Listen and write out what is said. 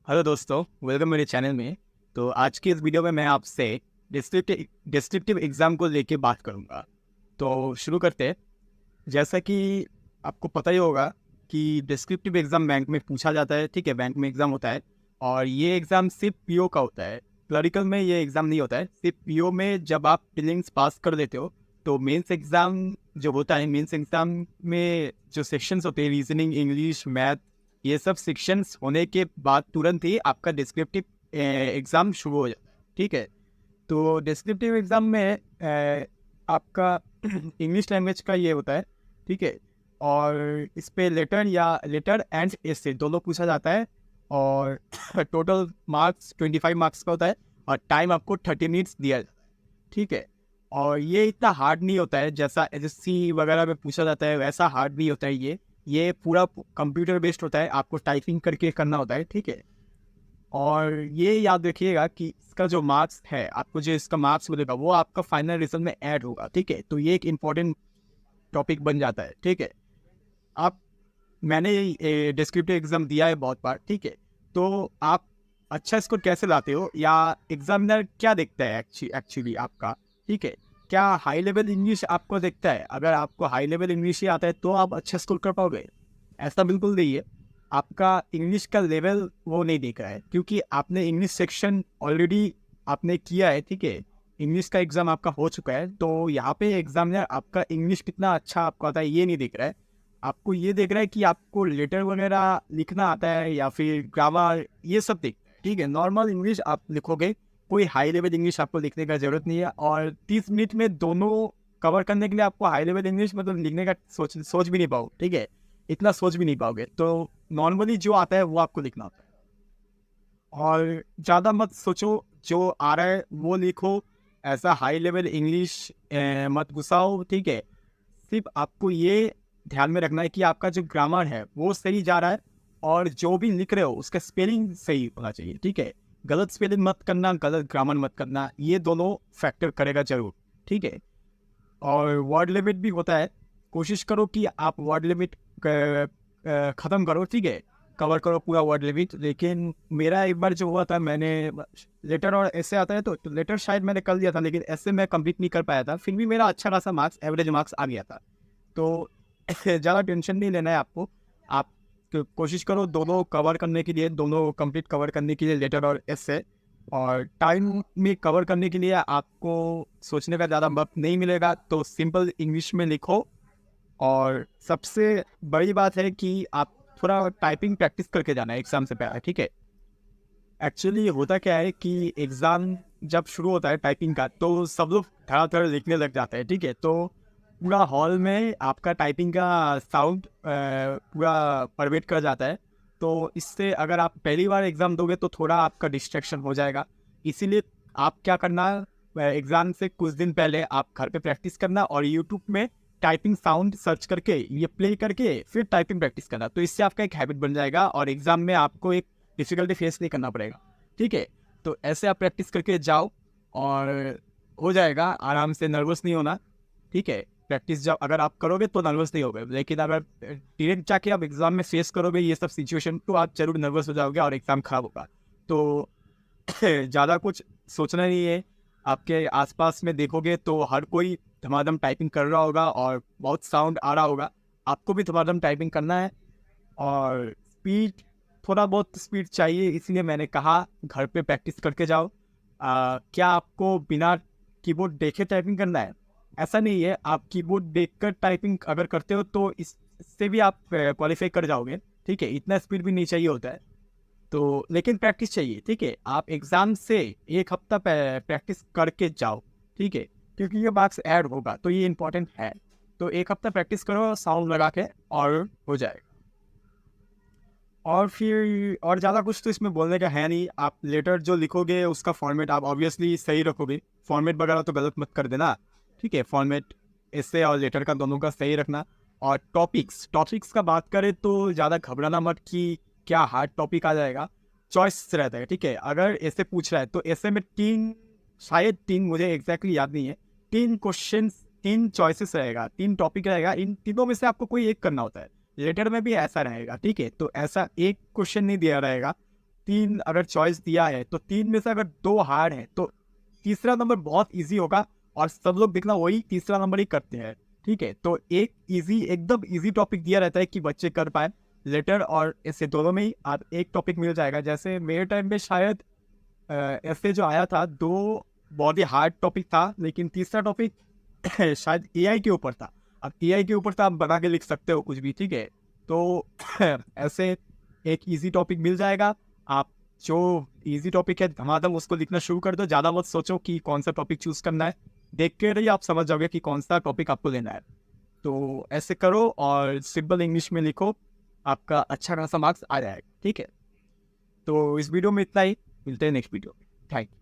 Hello दोस्तों, welcome मेरे channel में। तो आज की इस वीडियो में मैं आपसे डिस्क्रिप्टिव एग्ज़ाम को लेके बात करूंगा। तो शुरू करते हैं। जैसा कि आपको पता ही होगा कि डिस्क्रिप्टिव एग्ज़ाम बैंक में पूछा जाता है। ठीक है, बैंक में एग्ज़ाम होता है और ये एग्ज़ाम सिर्फ पीओ का होता है। क्लरिकल में ये एग्ज़ाम नहीं होता है। सिर्फ पीओ में जब आप प्रीलिम्स पास कर देते हो तो मेंस एग्ज़ाम जो होता है, मेंस एग्ज़ाम में जो सेक्शंस होते हैं, रीजनिंग, इंग्लिश, मैथ, ये सब सेक्शंस होने के बाद तुरंत ही आपका डिस्क्रिप्टिव एग्ज़ाम शुरू हो जाता है। ठीक है, तो डिस्क्रिप्टिव एग्ज़ाम में आपका इंग्लिश लैंग्वेज का ये होता है। ठीक है, और इस पे लेटर एंड एसे दोनों पूछा जाता है और टोटल मार्क्स 25 मार्क्स का होता है और टाइम आपको 30 मिनट्स दिया जाता है। ठीक है, और ये इतना हार्ड नहीं होता है जैसा एसएससी वगैरह में पूछा जाता है, वैसा हार्ड नहीं होता है। ये पूरा कंप्यूटर बेस्ड होता है, आपको टाइपिंग करके करना होता है। ठीक है, और ये याद रखिएगा कि इसका जो मार्क्स है, आपको जो इसका मार्क्स मिलेगा वो आपका फाइनल रिजल्ट में ऐड होगा। ठीक है, तो ये एक इम्पॉर्टेंट टॉपिक बन जाता है। ठीक है, आप मैंने डिस्क्रिप्टिव एग्जाम दिया है बहुत बार। ठीक है, तो आप अच्छा स्कोर कैसे लाते हो या एग्जामिनर क्या देखता है एक्चुअली आपका? ठीक है, क्या हाई लेवल इंग्लिश आपको देखता है? अगर आपको हाई लेवल इंग्लिश ही आता है तो आप अच्छा स्कोर कर पाओगे? ऐसा बिल्कुल नहीं है। आपका इंग्लिश का लेवल वो नहीं देख रहा है, क्योंकि आपने इंग्लिश सेक्शन ऑलरेडी आपने किया है। ठीक है, इंग्लिश का एग्जाम आपका हो चुका है, तो यहाँ पे एग्जामिनर आपका इंग्लिश कितना अच्छा आपको आता है ये नहीं देख रहा है। आपको ये देख रहा है कि आपको लेटर वगैरह लिखना आता है या फिर ग्रामर, ये सब देखता है। ठीक है, नॉर्मल इंग्लिश आप लिखोगे, कोई हाई लेवल इंग्लिश आपको लिखने का जरूरत नहीं है। और 30 मिनट में दोनों कवर करने के लिए आपको हाई लेवल इंग्लिश मतलब लिखने का सोच भी नहीं पाओ। ठीक है, इतना सोच भी नहीं पाओगे। तो नॉर्मली जो आता है वो आपको लिखना होता है और ज़्यादा मत सोचो, जो आ रहा है वो लिखो। ऐसा हाई लेवल इंग्लिश मत घुसाओ। ठीक है, सिर्फ आपको ये ध्यान में रखना है कि आपका जो ग्रामर है वो सही जा रहा है और जो भी लिख रहे हो उसका स्पेलिंग सही होना चाहिए। ठीक है, गलत स्पेलिंग मत करना, गलत ग्रामर मत करना, ये दोनों फैक्टर करेगा जरूर। ठीक है, और वर्ड लिमिट भी होता है। कोशिश करो कि आप वर्ड लिमिट ख़त्म करो। ठीक है, कवर करो पूरा वर्ड लिमिट। लेकिन मेरा एक बार जो हुआ था, मैंने लेटर और ऐसे आता है तो लेटर शायद मैंने कर दिया था, लेकिन ऐसे मैं कंप्लीट नहीं कर पाया था। फिर भी मेरा अच्छा खासा मार्क्स, एवरेज मार्क्स आ गया था। तो ज़्यादा टेंशन नहीं लेना है आपको। आप कोशिश करो दोनों कवर करने के लिए, दोनों कंप्लीट कवर करने के लिए, लेटर और ऐसे। और टाइम में कवर करने के लिए आपको सोचने का ज़्यादा वक्त नहीं मिलेगा, तो सिंपल इंग्लिश में लिखो। और सबसे बड़ी बात है कि आप थोड़ा टाइपिंग प्रैक्टिस करके जाना है एग्ज़ाम से पहले। ठीक है, एक्चुअली होता क्या है कि एग्ज़ाम जब शुरू होता है टाइपिंग का, तो सब लोग धड़ाधड़ लिखने लग जाते हैं। ठीक है, तो पूरा हॉल में आपका टाइपिंग का साउंड पूरा परवेट कर जाता है। तो इससे अगर आप पहली बार एग्ज़ाम दोगे तो थोड़ा आपका डिस्ट्रैक्शन हो जाएगा। इसीलिए आप क्या करना, एग्ज़ाम से कुछ दिन पहले आप घर पे प्रैक्टिस करना और यूट्यूब में टाइपिंग साउंड सर्च करके ये प्ले करके फिर टाइपिंग प्रैक्टिस करना। तो इससे आपका एक हैबिट बन जाएगा और एग्ज़ाम में आपको एक डिफ़िकल्टी फेस नहीं करना पड़ेगा। ठीक है, तो ऐसे आप प्रैक्टिस करके जाओ और हो जाएगा आराम से, नर्वस नहीं होना। ठीक है, प्रैक्टिस जब अगर आप करोगे तो नर्वस नहीं होगे, लेकिन अगर डायरेक्ट जाके आप एग्जाम में फेस करोगे ये सब सिचुएशन तो आप जरूर नर्वस हो जाओगे और एग्जाम खराब होगा। तो ज़्यादा कुछ सोचना नहीं है। आपके आसपास में देखोगे तो हर कोई धमाधम टाइपिंग कर रहा होगा और बहुत साउंड आ रहा होगा। आपको भी धमाधम टाइपिंग करना है और स्पीड, थोड़ा बहुत स्पीड चाहिए, इसलिए मैंने कहा घर पे प्रैक्टिस करके जाओ। क्या आपको बिना कीबोर्ड देखे टाइपिंग करना है? ऐसा नहीं है, आप कीबोर्ड देखकर टाइपिंग अगर करते हो तो इससे भी आप क्वालिफाई कर जाओगे। ठीक है, इतना स्पीड भी नहीं चाहिए होता है। तो लेकिन प्रैक्टिस चाहिए। ठीक है, आप एग्ज़ाम से एक हफ्ता प्रैक्टिस करके जाओ। ठीक है, क्योंकि ये मार्क्स ऐड होगा तो ये इंपॉर्टेंट है। तो एक हफ्ता प्रैक्टिस करो साउंड लगा के और हो जाएगा। और फिर और ज़्यादा कुछ तो इसमें बोलने का है नहीं। आप लेटर जो लिखोगे उसका फॉर्मेट आप ऑब्वियसली सही रखोगे, फॉर्मेट वगैरह तो गलत मत कर देना। ठीक है, फॉर्मेट ऐसे और लेटर का दोनों का सही रखना। और टॉपिक्स का बात करें तो ज़्यादा घबराना मत कि क्या हार्ड टॉपिक आ जाएगा। चॉइस रहता है। ठीक है, अगर ऐसे पूछ रहा है तो ऐसे में तीन, शायद तीन, मुझे एग्जैक्टली याद नहीं है, तीन क्वेश्चन, तीन चॉइसेस रहेगा, तीन टॉपिक रहेगा, इन तीनों में से आपको कोई एक करना होता है। लेटर में भी ऐसा रहेगा। ठीक है, तो ऐसा एक क्वेश्चन नहीं दिया रहेगा, 3 अगर चॉइस दिया है तो 3 में से अगर 2 हार्ड है तो तीसरा नंबर बहुत इजी होगा, और सब लोग देखना वही तीसरा नंबर ही करते हैं। ठीक है, तो एक इजी, एकदम इजी टॉपिक दिया रहता है कि बच्चे कर पाए। लेटर और ऐसे दोनों में ही आप एक टॉपिक मिल जाएगा। जैसे मेरे टाइम में शायद ऐसे जो आया था, 2 बहुत ही हार्ड टॉपिक था, लेकिन तीसरा टॉपिक शायद एआई के ऊपर था। अब एआई के ऊपर तो आप बना के लिख सकते हो कुछ भी, ठीक है। तो ऐसे एक इजी टॉपिक मिल जाएगा। आप जो इजी टॉपिक है धमाधम उसको लिखना शुरू कर दो, ज़्यादा मत सोचो कि कौन सा टॉपिक चूज करना है। देख के रहिए, आप समझ जाओगे कि कौन सा टॉपिक आपको लेना है। तो ऐसे करो और सिंपल इंग्लिश में लिखो, आपका अच्छा खासा मार्क्स आ जाएगा। ठीक है, तो इस वीडियो में इतना ही, मिलते हैं नेक्स्ट वीडियो में। Thank you.